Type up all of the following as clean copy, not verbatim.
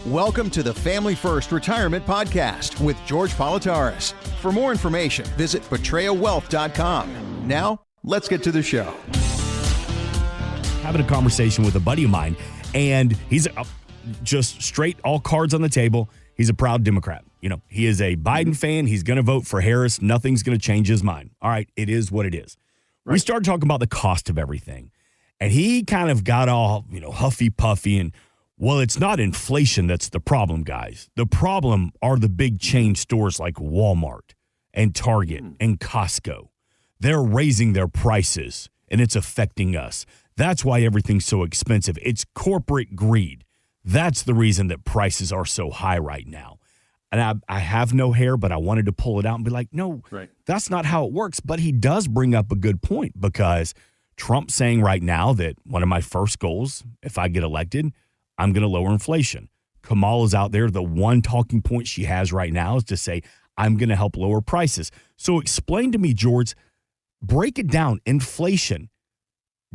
Welcome to the Family First Retirement Podcast with George Politarhos. For more information, visit betrayowealth.com. Now, let's get to the show. Having a conversation with a buddy of mine, and he's just straight, all cards on the table. He's a proud Democrat. You know, he is a Biden fan. He's going to vote for Harris. Nothing's going to change his mind. All right, it is what it is. Right. We started talking about the cost of everything, and he kind of got all, huffy puffy and, well, it's not inflation that's the problem, guys. The problem are the big chain stores like Walmart and Target and Costco. They're raising their prices, and it's affecting us. That's why everything's so expensive. It's corporate greed. That's the reason that prices are so high right now. And I have no hair, but I wanted to pull it out and be like, no, That's not how it works. But he does bring up a good point, because Trump's saying right now that one of my first goals, if I get elected, I'm going to lower inflation. Kamala's out there. The one talking point she has right now is to say, I'm going to help lower prices. So explain to me, George, break it down. Inflation.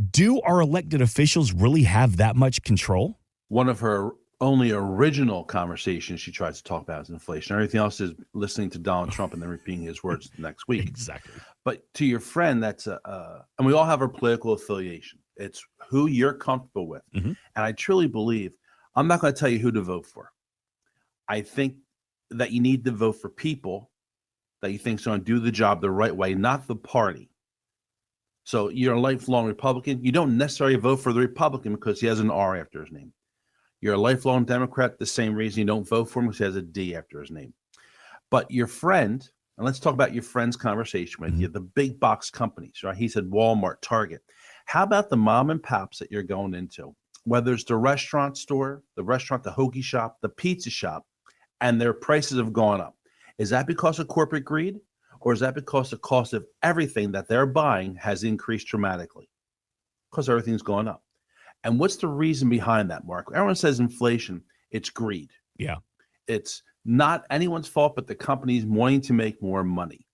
Do our elected officials really have that much control? One of her only original conversations she tries to talk about is inflation. Everything else is listening to Donald Trump and then repeating his words next week. Exactly. But to your friend, that's and we all have our political affiliation. It's who you're comfortable with. Mm-hmm. And I truly believe, I'm not going to tell you who to vote for. I think that you need to vote for people that you think is going to do the job the right way, not the party. So you're a lifelong Republican. You don't necessarily vote for the Republican because he has an R after his name. You're a lifelong Democrat, the same reason you don't vote for him because he has a D after his name. But your friend, and let's talk about your friend's conversation with you, the big box companies, right? He said Walmart, Target. How about the mom and pops that you're going into? Whether it's the restaurant store, the hoagie shop, the pizza shop, and their prices have gone up. Is that because of corporate greed? Or is that because the cost of everything that they're buying has increased dramatically? Because everything's gone up. And what's the reason behind that, Mark? Everyone says inflation, it's greed. Yeah. It's not anyone's fault but the companies wanting to make more money.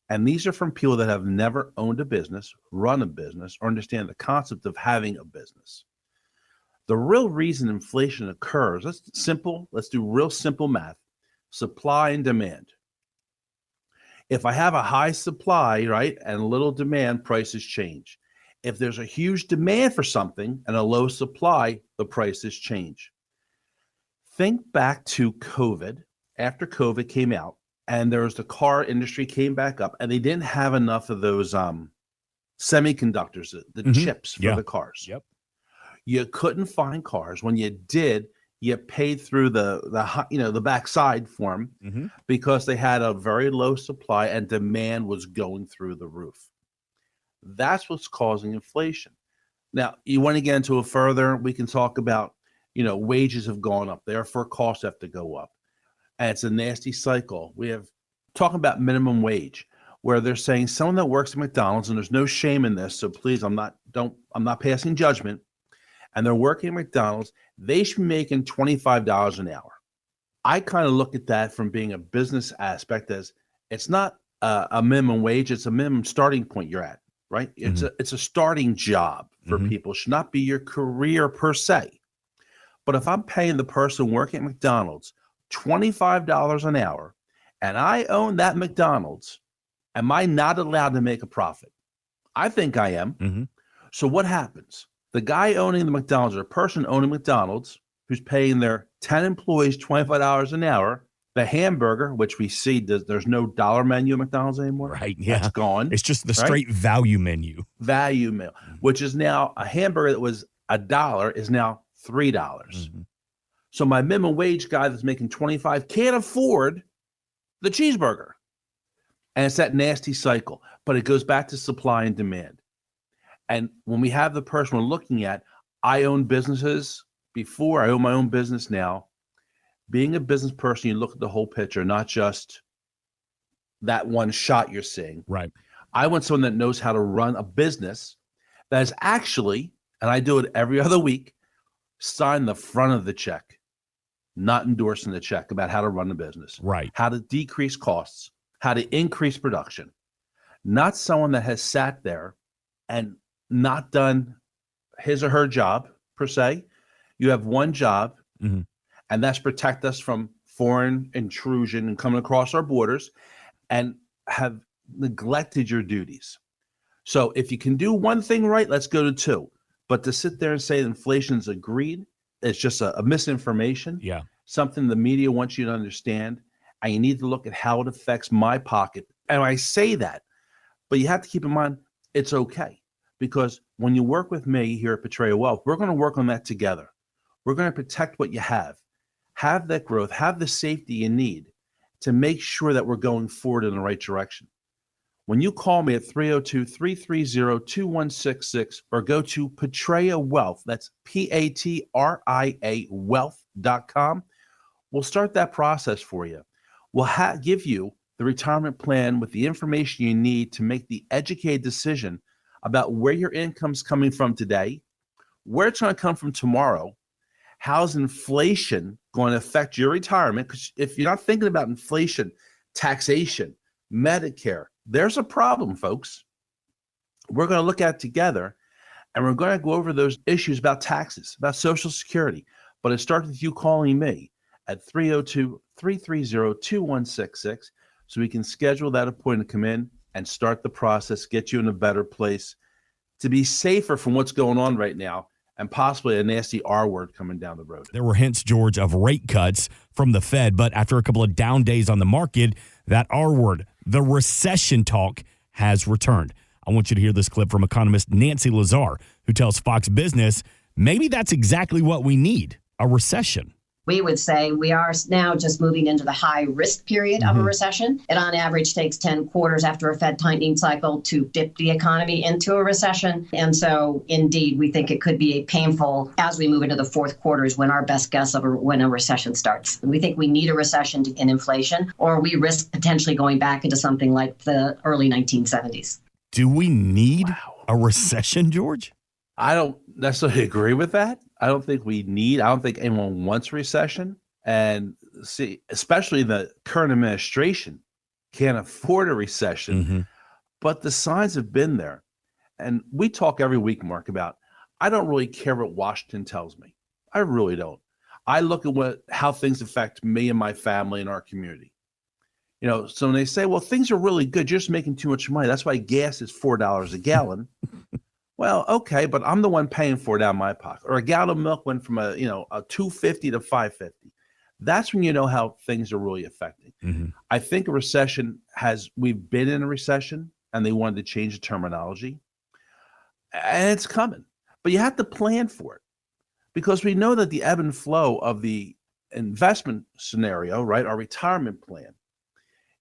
And these are from people that have never owned a business, run a business, or understand the concept of having a business. The real reason inflation occurs, let's do real simple math, supply and demand. If I have a high supply, right, and little demand, prices change. If there's a huge demand for something and a low supply, the prices change. Think back to COVID, after COVID came out, and there was the car industry came back up, and they didn't have enough of those semiconductors, the chips for the cars. Yep. You couldn't find cars. When you did, you paid through the backside for them because they had a very low supply and demand was going through the roof. That's what's causing inflation. Now, you want to get into it further, we can talk about, wages have gone up, therefore costs have to go up. And it's a nasty cycle. We have talking about minimum wage, where they're saying someone that works at McDonald's, and there's no shame in this, so please, I'm not passing judgment, and they're working at McDonald's, they should be making $25 an hour. I kind of look at that from being a business aspect as it's not a minimum wage, it's a minimum starting point you're at, right? It's a starting job for people. It should not be your career per se. But if I'm paying the person working at McDonald's $25 an hour and I own that McDonald's, am I not allowed to make a profit? I think I am. So what happens? The guy owning the McDonald's, or a person owning McDonald's, who's paying their 10 employees $25 an hour, the hamburger, which we see there's no dollar menu at McDonald's anymore. Right, yeah. That's gone. It's just the straight value menu. Value meal, which is now a hamburger that was $1 is now $3. So my minimum wage guy that's making $25 can't afford the cheeseburger. And it's that nasty cycle. But it goes back to supply and demand. And when we have the person we're looking at, I own businesses before, I own my own business now. Being a business person, you look at the whole picture, not just that one shot you're seeing. Right. I want someone that knows how to run a business that is actually, and I do it every other week, sign the front of the check, not endorsing the check, about how to run the business. Right. How to decrease costs, how to increase production. Not someone that has sat there and not done his or her job per se. You have one job, And that's protect us from foreign intrusion and coming across our borders, and have neglected your duties. So if you can do one thing right, let's go to two. But to sit there and say inflation's agreed, it's just a misinformation. Yeah. Something the media wants you to understand. And you need to look at how it affects my pocket. And I say that, but you have to keep in mind, it's okay. Because when you work with me here at Portrayal Wealth, we're going to work on that together. We're going to protect what you have that growth, have the safety you need to make sure that we're going forward in the right direction. When you call me at 302-330-2166 or go to Portrayal Wealth, that's Patria wealth.com, we'll start that process for you. We'll give you the retirement plan with the information you need to make the educated decision about where your income's coming from today, where it's going to come from tomorrow, how's inflation going to affect your retirement? Because if you're not thinking about inflation, taxation, Medicare, there's a problem, folks. We're going to look at it together, and we're going to go over those issues about taxes, about Social Security. But it starts with you calling me at 302-330-2166 so we can schedule that appointment to come in and start the process, get you in a better place to be safer from what's going on right now, and possibly a nasty R word coming down the road. There were hints, George, of rate cuts from the Fed, but after a couple of down days on the market, that R word, the recession talk, has returned. I want you to hear this clip from economist Nancy Lazar, who tells Fox Business maybe that's exactly what we need, a recession. We would say we are now just moving into the high risk period of a recession. It on average takes 10 quarters after a Fed tightening cycle to dip the economy into a recession. And so indeed, we think it could be painful as we move into the fourth quarter is when our best guess of when a recession starts. We think we need a recession in inflation, or we risk potentially going back into something like the early 1970s. Do we need a recession, George? I don't necessarily agree with that. I don't think anyone wants recession. And see, especially the current administration can't afford a recession. But the signs have been there. And we talk every week, Mark, about I don't really care what Washington tells me. I really don't. I look at how things affect me and my family and our community. You know, so when they say, well, things are really good, you're just making too much money. That's why gas is $4 a gallon. Well, okay, but I'm the one paying for it out of my pocket. Or a gallon of milk went from a $2.50 to $5.50. That's when you know how things are really affecting. I think a recession we've been in a recession, and they wanted to change the terminology, and it's coming. But you have to plan for it, because we know that the ebb and flow of the investment scenario, right, our retirement plan,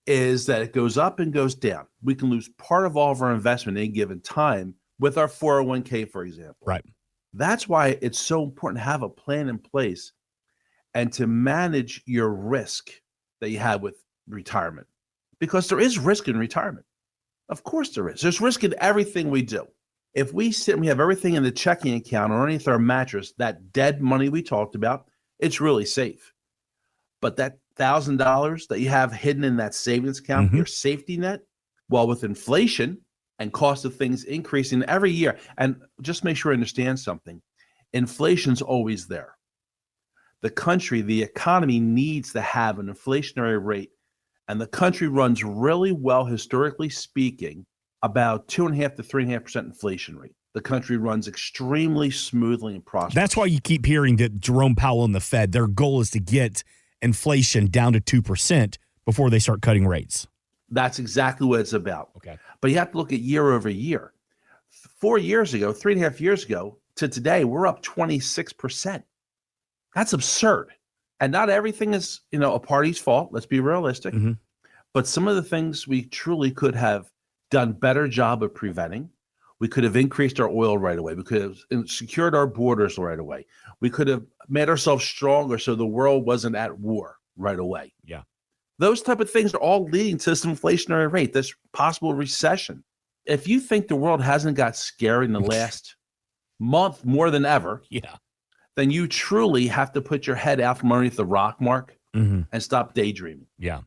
is that it goes up and goes down. We can lose part of all of our investment at any given time with our 401k, for example. Right. That's why it's so important to have a plan in place and to manage your risk that you have with retirement, because there is risk in retirement. Of course there is. There's risk in everything we do. If we sit and we have everything in the checking account or underneath our mattress, that dead money we talked about, it's really safe. But that $1,000 that you have hidden in that savings account, your safety net, well, with inflation and cost of things increasing every year, and just make sure I understand something, inflation's always there. The country, the economy needs to have an inflationary rate, and the country runs really well, historically speaking, about 2.5% to 3.5% inflation rate. The country runs extremely smoothly and prosperously. That's why you keep hearing that Jerome Powell and the Fed, their goal is to get inflation down to 2% before they start cutting rates. That's exactly what it's about. Okay. But you have to look at year over year. 4 years ago, 3.5 years ago to today, we're up 26%. That's absurd. And not everything is, a party's fault. Let's be realistic. But some of the things we truly could have done better job of preventing. We could have increased our oil right away. We could have secured our borders right away. We could have made ourselves stronger so the world wasn't at war right away. Yeah. Those type of things are all leading to this inflationary rate, this possible recession. If you think the world hasn't got scary in the last month more than ever, then you truly have to put your head out from underneath the rock, Mark, and stop daydreaming. Yeah.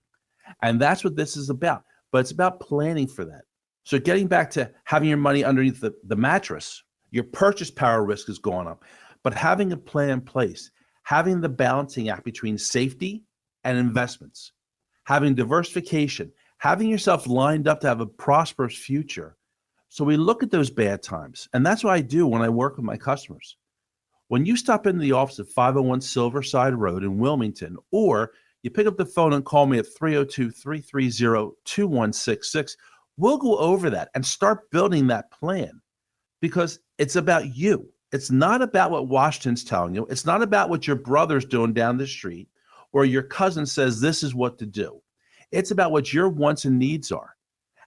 And that's what this is about. But it's about planning for that. So getting back to having your money underneath the mattress, your purchase power risk is going up. But having a plan in place, having the balancing act between safety and investments, having diversification, having yourself lined up to have a prosperous future. So we look at those bad times, and that's what I do when I work with my customers. When you stop into the office at 501 Silverside Road in Wilmington, or you pick up the phone and call me at 302-330-2166, we'll go over that and start building that plan, because it's about you. It's not about what Washington's telling you. It's not about what your brother's doing down the street or your cousin says this is what to do. It's about what your wants and needs are.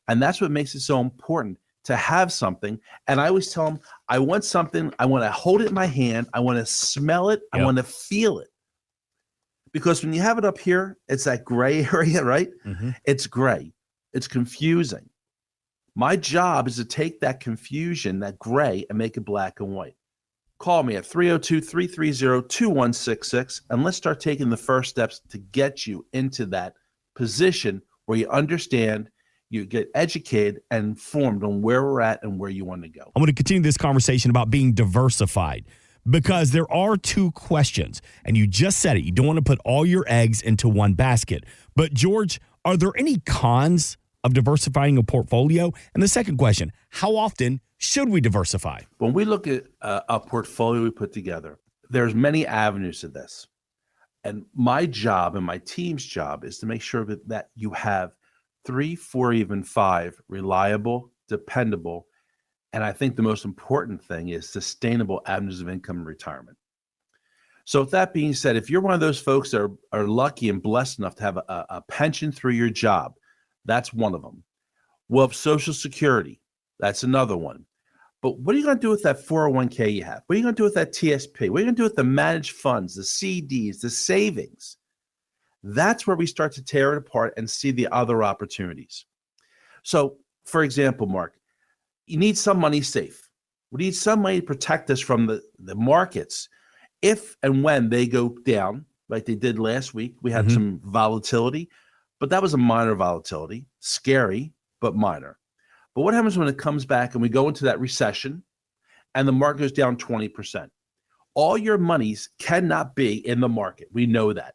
And that's what makes it so important to have something. And I always tell them, I want something. I want to hold it in my hand. I want to smell it. I want to feel it. Because when you have it up here, it's that gray area, right? Mm-hmm. It's gray. It's confusing. My job is to take that confusion, that gray, and make it black and white. Call me at 302-330-2166, and let's start taking the first steps to get you into that position where you understand, you get educated and informed on where we're at and where you want to go. I'm going to continue this conversation about being diversified, because there are two questions, and you just said it. You don't want to put all your eggs into one basket. But, George, are there any cons of diversifying a portfolio? And the second question, how often should we diversify? When we look at a portfolio we put together, there's many avenues to this. And my job and my team's job is to make sure that you have 3, 4, even 5 reliable, dependable, and I think the most important thing is sustainable avenues of income and retirement. So with that being said, if you're one of those folks that are lucky and blessed enough to have a pension through your job, that's one of them. We'll have Social Security. That's another one. But what are you going to do with that 401k you have? What are you going to do with that TSP? What are you going to do with the managed funds, the CDs, the savings? That's where we start to tear it apart and see the other opportunities. So, for example, Mark, you need some money safe. We need some money to protect us from the markets if and when they go down, like they did last week. We had some volatility, but that was a minor volatility, scary, but minor. But what happens when it comes back and we go into that recession and the market goes down 20%? All your monies cannot be in the market. We know that,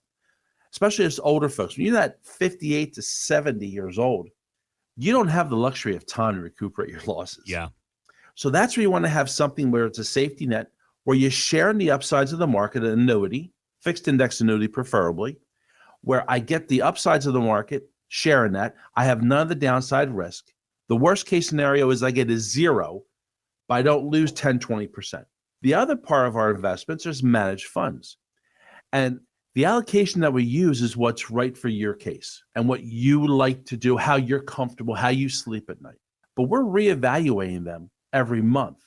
especially as older folks. When you're at 58 to 70 years old, you don't have the luxury of time to recuperate your losses. Yeah. So that's where you want to have something where it's a safety net, where you share in the upsides of the market, an annuity, fixed index annuity preferably, where I get the upsides of the market, sharing that. I have none of the downside risk. The worst case scenario is I get a zero, but I don't lose 10, 20%. The other part of our investments is managed funds. And the allocation that we use is what's right for your case and what you like to do, how you're comfortable, how you sleep at night. But we're reevaluating them every month.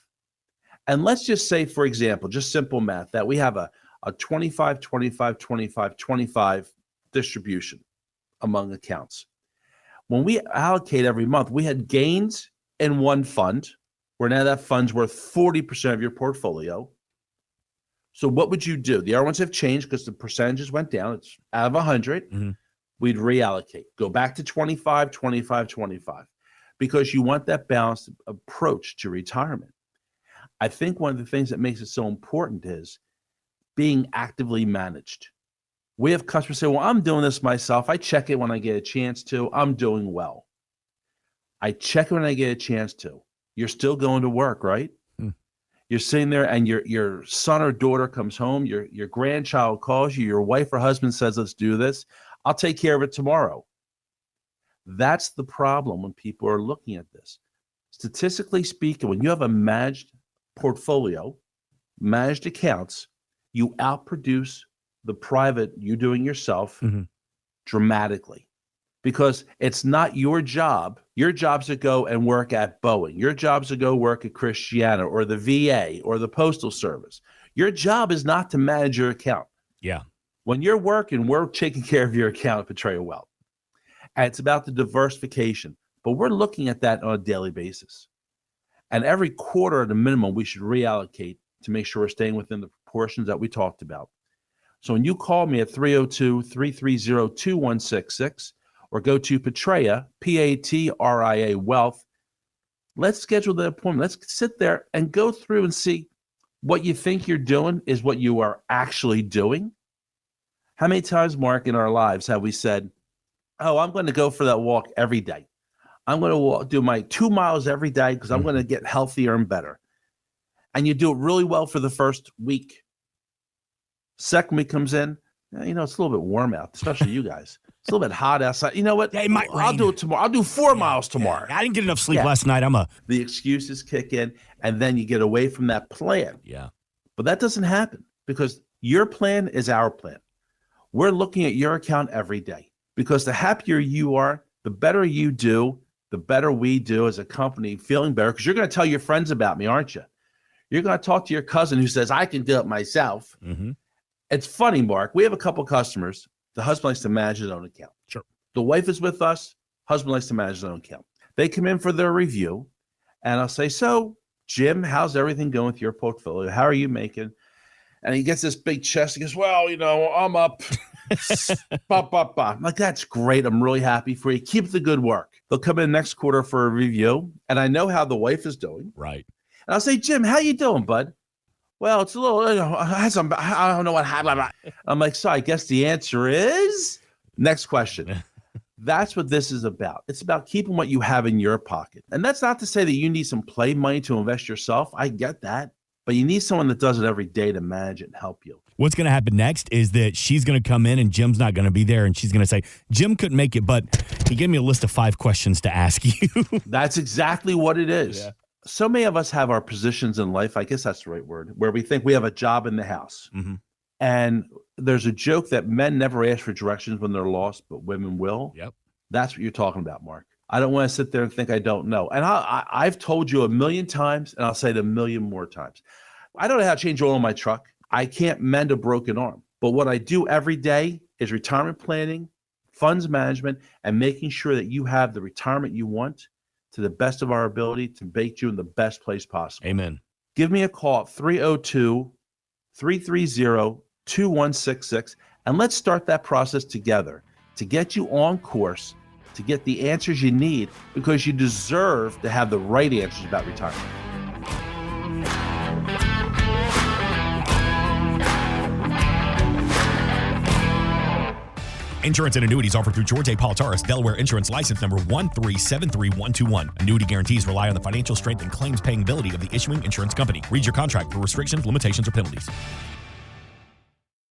And let's just say, for example, just simple math, that we have a 25, 25, 25, 25 distribution among accounts. When we allocate every month, we had gains in one fund, where now that fund's worth 40% of your portfolio. So what would you do? The other ones have changed because the percentages went down. It's out of 100. We'd reallocate, go back to 25, 25, 25, because you want that balanced approach to retirement. I think one of the things that makes it so important is being actively managed. We have customers say, well, I'm doing this myself. I check it when I get a chance to. I'm doing well. I check it when I get a chance to. You're still going to work, right? You're sitting there and your son or daughter comes home. Your grandchild calls you. Your wife or husband says, let's do this. I'll take care of it tomorrow. That's the problem when people are looking at this. Statistically speaking, when you have a managed portfolio, managed accounts, you outproduce the private, you doing yourself, dramatically, because it's not your job. Your job's to go and work at Boeing. Your job's to go work at Christiana or the VA or the Postal Service. Your job is not to manage your account. Yeah. When you're working, we're taking care of your account at Portrayal Wealth. And it's about the diversification, but we're looking at that on a daily basis. And every quarter at a minimum, we should reallocate to make sure we're staying within the proportions that we talked about. So when you call me at 302-330-2166 or go to Patria, Patria Wealth, let's schedule the appointment. Let's sit there and go through and see what you think you're doing is what you are actually doing? How many times, Mark, in our lives have we said, oh, I'm going to go for that walk every day. I'm going to do my 2 miles every day because I'm going to get healthier and better. And you do it really well for the first week. Second week comes in, it's a little bit warm out, especially you guys. It's a little bit hot outside. You know what? Yeah, it might I'll rain. do it tomorrow. I'll do 4 miles tomorrow. I didn't get enough sleep last night. The excuses kick in, and then you get away from that plan. Yeah. But that doesn't happen because your plan is our plan. We're looking at your account every day because the happier you are, the better you do, the better we do as a company, feeling better, because you're going to tell your friends about me, aren't you? You're going to talk to your cousin who says, I can do it myself. Mm-hmm. It's funny, Mark. We have a couple customers. The husband likes to manage his own account. Sure. The wife is with us. Husband likes to manage his own account. They come in for their review, and I'll say, so, Jim, how's everything going with your portfolio? How are you making? And he gets this big chest. He goes, well, I'm up. I'm like, that's great. I'm really happy for you. Keep the good work. They'll come in next quarter for a review, and I know how the wife is doing. Right. And I'll say, Jim, how you doing, bud? Well, it's a little, I don't know what happened. I'm like, so I guess the answer is next question. That's what this is about. It's about keeping what you have in your pocket. And that's not to say that you need some play money to invest yourself. I get that. But you need someone that does it every day to manage it and help you. What's going to happen next is that she's going to come in and Jim's not going to be there. And she's going to say, Jim couldn't make it, but he gave me a list of 5 questions to ask you. That's exactly what it is. Yeah. So many of us have our positions in life, I guess that's the right word, where we think we have a job in the house. Mm-hmm. And there's a joke that men never ask for directions when they're lost, but women will. Yep. That's what you're talking about, Mark. I don't want to sit there and think I don't know. And I've told you 1,000,000 times, and I'll say it 1,000,000 more times. I don't know how to change oil in my truck. I can't mend a broken arm. But what I do every day is retirement planning, funds management, and making sure that you have the retirement you want to the best of our ability to make you in the best place possible. Amen. Give me a call at 302-330-2166, and let's start that process together to get you on course to get the answers you need, because you deserve to have the right answers about retirement. Insurance and annuities offered through George A. Politarhos, Delaware Insurance License Number 1373121. Annuity guarantees rely on the financial strength and claims paying ability of the issuing insurance company. Read your contract for restrictions, limitations, or penalties.